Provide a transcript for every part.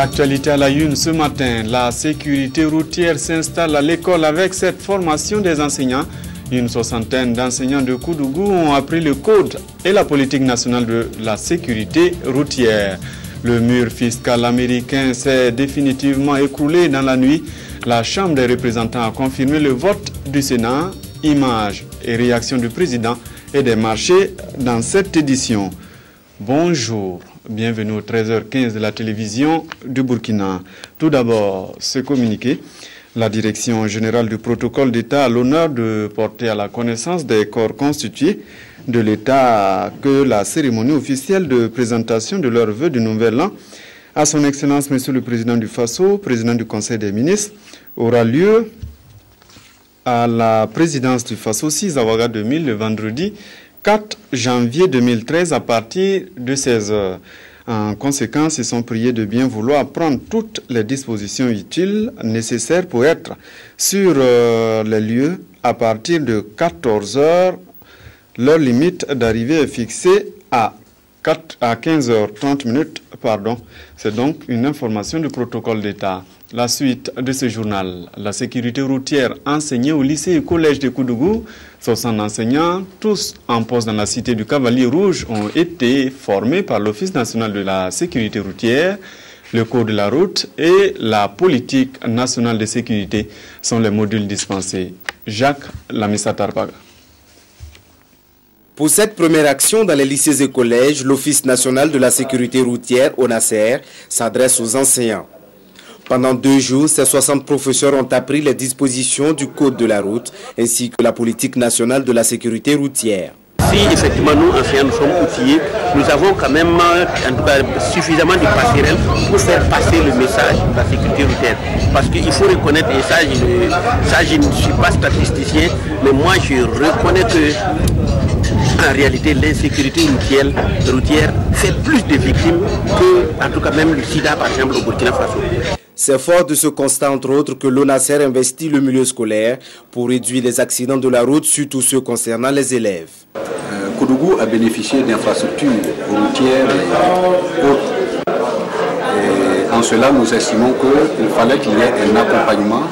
L'actualité à la une ce matin, la sécurité routière s'installe à l'école avec cette formation des enseignants. Une soixantaine d'enseignants de Koudougou ont appris le code et la politique nationale de la sécurité routière. Le mur fiscal américain s'est définitivement écroulé dans la nuit. La Chambre des représentants a confirmé le vote du Sénat. Images et réactions du président et des marchés dans cette édition. Bonjour, bienvenue au 13h15 de la télévision du Burkina. Tout d'abord, ce communiqué. La Direction générale du protocole d'État a l'honneur de porter à la connaissance des corps constitués de l'État que la cérémonie officielle de présentation de leurs vœux du Nouvel An à son Excellence Monsieur le Président du Faso, Président du Conseil des ministres, aura lieu à la présidence du Faso 6 Awaga 2000 le vendredi 4 janvier 2013 à partir de 16h. En conséquence, ils sont priés de bien vouloir prendre toutes les dispositions utiles nécessaires pour être sur les lieux à partir de 14h. Leur limite d'arrivée est fixée à 15h30. C'est donc une information du protocole d'État. La suite de ce journal, la sécurité routière enseignée au lycée et collège de Koudougou. 60 enseignants, tous en poste dans la cité du Cavalier Rouge, ont été formés par l'Office national de la sécurité routière. Le code de la route et la politique nationale de sécurité sont les modules dispensés. Jacques Lamissa-Tarpaga. Pour cette première action dans les lycées et collèges, l'Office national de la sécurité routière, ONASER, s'adresse aux enseignants. Pendant 2 jours, ces 60 professeurs ont appris les dispositions du Code de la route ainsi que la politique nationale de la sécurité routière. Si effectivement nous, enseignants, nous sommes outillés, nous avons quand même en tout cas, suffisamment de passerelles pour faire passer le message de la sécurité routière. Parce qu'il faut reconnaître, et ça je ne suis pas statisticien, mais moi je reconnais que en réalité, l'insécurité routière fait plus de victimes que, en tout cas, même le sida, par exemple, au Burkina Faso. C'est fort de ce constat, entre autres, que l'ONASER investit le milieu scolaire pour réduire les accidents de la route, surtout ceux concernant les élèves. Koudougou a bénéficié d'infrastructures routières et autres. Et en cela, nous estimons qu'il fallait qu'il y ait un accompagnement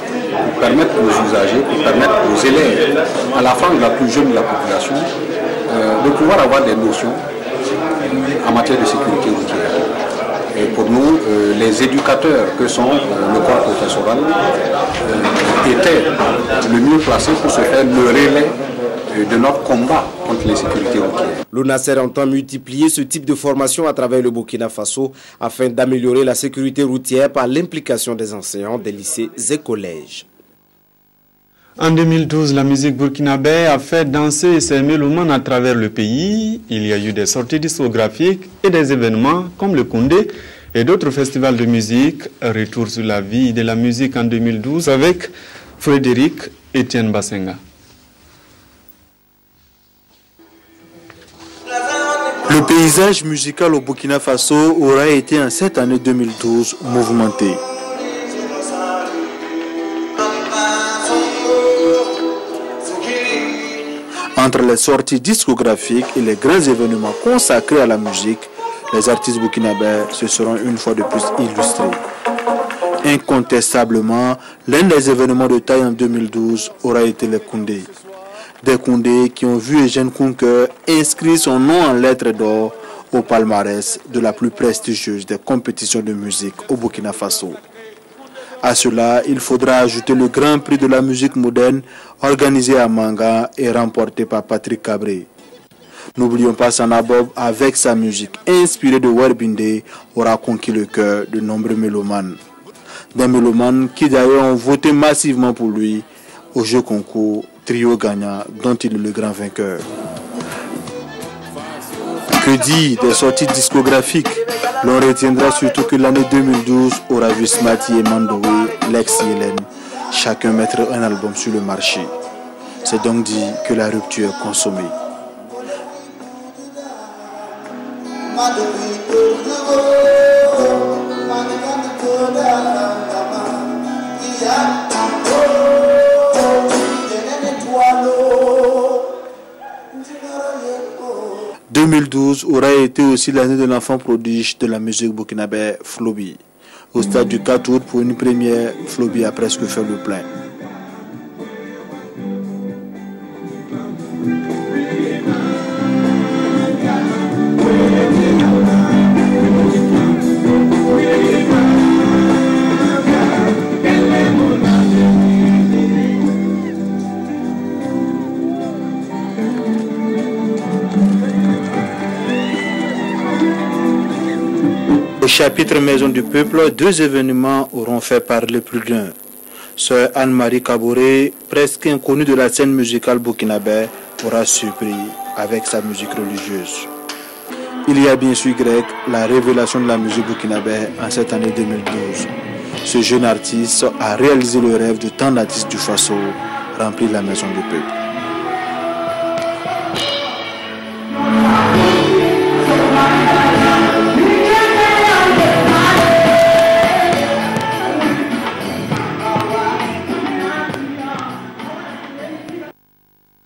pour permettre aux usagers, pour permettre aux élèves, à la frange la plus jeune de la population, de pouvoir avoir des notions en matière de sécurité routière. Et pour nous, les éducateurs que sont le corps professoral étaient le mieux placés pour se faire le relais de notre combat contre l'insécurité routière. L'ONASER entend multiplier ce type de formation à travers le Burkina Faso afin d'améliorer la sécurité routière par l'implication des enseignants des lycées et collèges. En 2012, la musique burkinabé a fait danser ses mélomanes à travers le pays. Il y a eu des sorties discographiques et des événements comme le Koundé et d'autres festivals de musique. Retour sur la vie de la musique en 2012 avec Frédéric Etienne Bassenga. Le paysage musical au Burkina Faso aura été en cette année 2012 mouvementé. Entre les sorties discographiques et les grands événements consacrés à la musique, les artistes burkinabés se seront une fois de plus illustrés. Incontestablement, l'un des événements de taille en 2012 aura été les Koundé. Des Koundé qui ont vu Eugène Kounke inscrire son nom en lettres d'or au palmarès de la plus prestigieuse des compétitions de musique au Burkina Faso. À cela, il faudra ajouter le Grand Prix de la musique moderne organisé à Manga et remporté par Patrick Cabré. N'oublions pas Sanabob avec sa musique inspirée de Warbinde aura conquis le cœur de nombreux mélomanes. Des mélomanes qui d'ailleurs ont voté massivement pour lui au jeu concours Trio gagnant dont il est le grand vainqueur. Que dire des sorties discographiques? L'on retiendra surtout que l'année 2012 aura vu Smarty et Mandoé, l'ex-Yélène, chacun mettre un album sur le marché. C'est donc dit que la rupture est consommée. « 2012 aura été aussi l'année de l'enfant prodige de la musique burkinabé Flobi. Au stade du 4 août, pour une première, Flobi a presque fait le plein. Au chapitre Maison du Peuple, 2 événements auront fait parler plus d'un. Sœur Anne-Marie Kaboré, presque inconnue de la scène musicale burkinabé, aura surpris avec sa musique religieuse. Il y a bien sûr grec, la révélation de la musique burkinabé en cette année 2012. Ce jeune artiste a réalisé le rêve de tant d'artistes du Faso, rempli la Maison du Peuple.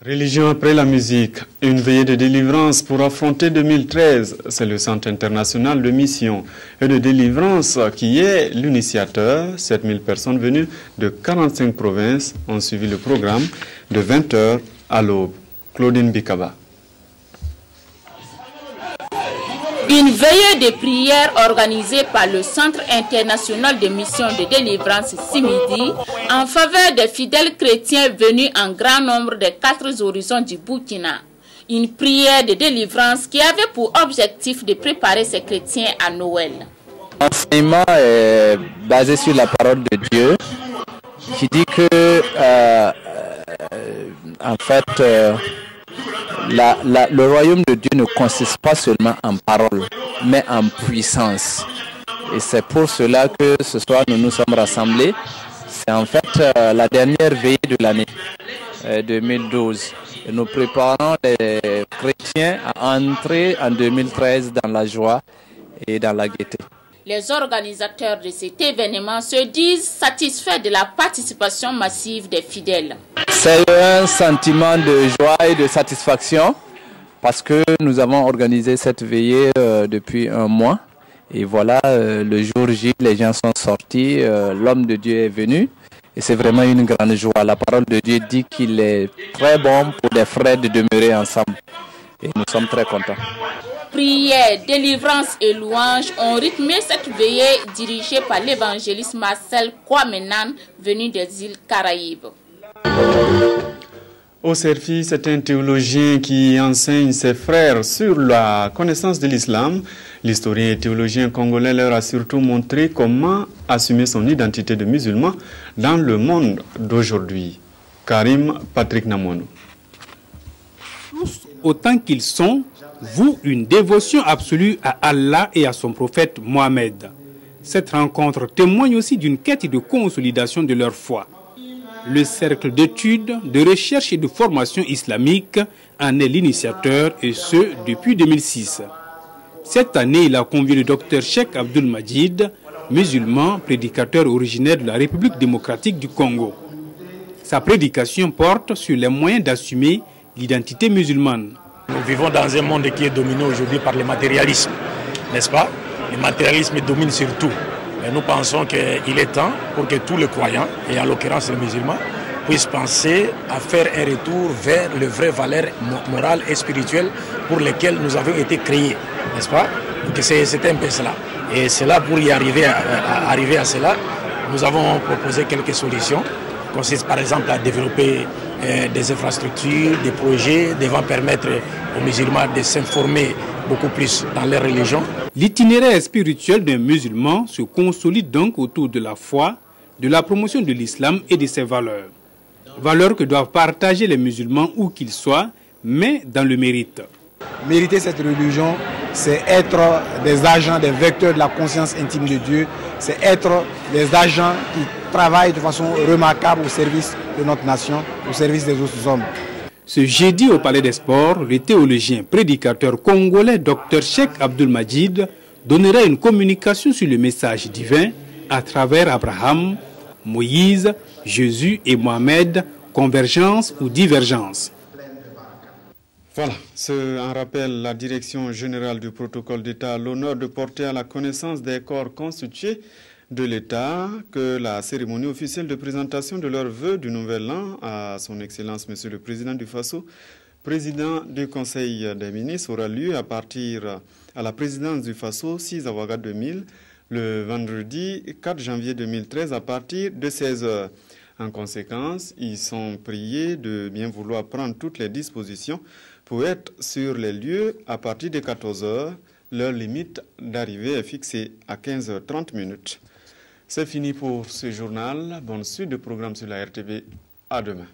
Religion après la musique, une veillée de délivrance pour affronter 2013. C'est le Centre international de mission et de délivrance qui est l'initiateur. 7000 personnes venues de 45 provinces ont suivi le programme de 20h à l'aube. Claudine Bikaba. Une veillée de prière organisée par le Centre international de mission de délivrance Simidi en faveur des fidèles chrétiens venus en grand nombre des 4 horizons du Burkina. Une prière de délivrance qui avait pour objectif de préparer ces chrétiens à Noël. L'enseignement est basé sur la parole de Dieu qui dit que en fait le royaume de Dieu ne consiste pas seulement en parole, mais en puissance. Et c'est pour cela que ce soir nous nous sommes rassemblés. C'est en fait la dernière veillée de l'année 2012. Et nous préparons les chrétiens à entrer en 2013 dans la joie et dans la gaieté. Les organisateurs de cet événement se disent satisfaits de la participation massive des fidèles. C'est un sentiment de joie et de satisfaction parce que nous avons organisé cette veillée depuis un mois. Et voilà, le jour J, les gens sont sortis, l'homme de Dieu est venu. Et c'est vraiment une grande joie. La parole de Dieu dit qu'il est très bon pour les frères de demeurer ensemble. Et nous sommes très contents. Prières, délivrance et louanges ont rythmé cette veillée dirigée par l'évangéliste Marcel Kwamenan, venu des îles Caraïbes. Au Serfi, c'est un théologien qui enseigne ses frères sur la connaissance de l'islam. L'historien et théologien congolais leur a surtout montré comment assumer son identité de musulman dans le monde d'aujourd'hui. Karim Patrick Namono. Tous autant qu'ils sont, vouent une dévotion absolue à Allah et à son prophète Mohammed. Cette rencontre témoigne aussi d'une quête de consolidation de leur foi. Le cercle d'études, de recherche et de formation islamique en est l'initiateur, et ce depuis 2006. Cette année, il a convié le docteur Cheikh Abdul Majid, musulman, prédicateur originaire de la République démocratique du Congo. Sa prédication porte sur les moyens d'assumer l'identité musulmane. Nous vivons dans un monde qui est dominé aujourd'hui par le matérialisme, n'est-ce pas? Le matérialisme domine sur tout. Et nous pensons qu'il est temps pour que tous les croyants, et en l'occurrence les musulmans, puissent penser à faire un retour vers les vraies valeurs morales et spirituelles pour lesquelles nous avons été créés, n'est-ce pas? C'est un peu cela. Et c'est là, pour y arriver à cela, nous avons proposé quelques solutions, qui consistent par exemple à développer des infrastructures, des projets devant permettre aux musulmans de s'informer beaucoup plus dans leur religion. L'itinéraire spirituel d'un musulman se consolide donc autour de la foi, de la promotion de l'islam et de ses valeurs. Valeurs que doivent partager les musulmans où qu'ils soient, mais dans le mérite. Mériter cette religion, c'est être des agents, des vecteurs de la conscience intime de Dieu, c'est être des agents qui travaillent de façon remarquable au service de notre nation, au service des autres hommes. Ce jeudi au Palais des Sports, le théologien prédicateur congolais Dr Cheikh Abdul Majid donnera une communication sur le message divin à travers Abraham, Moïse, Jésus et Mohamed, convergence ou divergence. Voilà, c'est un rappel. La Direction générale du protocole d'État a l'honneur de porter à la connaissance des corps constitués de l'État que la cérémonie officielle de présentation de leurs vœux du Nouvel An à son Excellence Monsieur le Président du Faso, président du Conseil des ministres, aura lieu à la présidence du Faso 6 Awaga 2000 le vendredi 4 janvier 2013 à partir de 16h. En conséquence, ils sont priés de bien vouloir prendre toutes les dispositions pour être sur les lieux à partir de 14h. Leur limite d'arrivée est fixée à 15h30. C'est fini pour ce journal. Bonne suite de programme sur la RTV. À demain.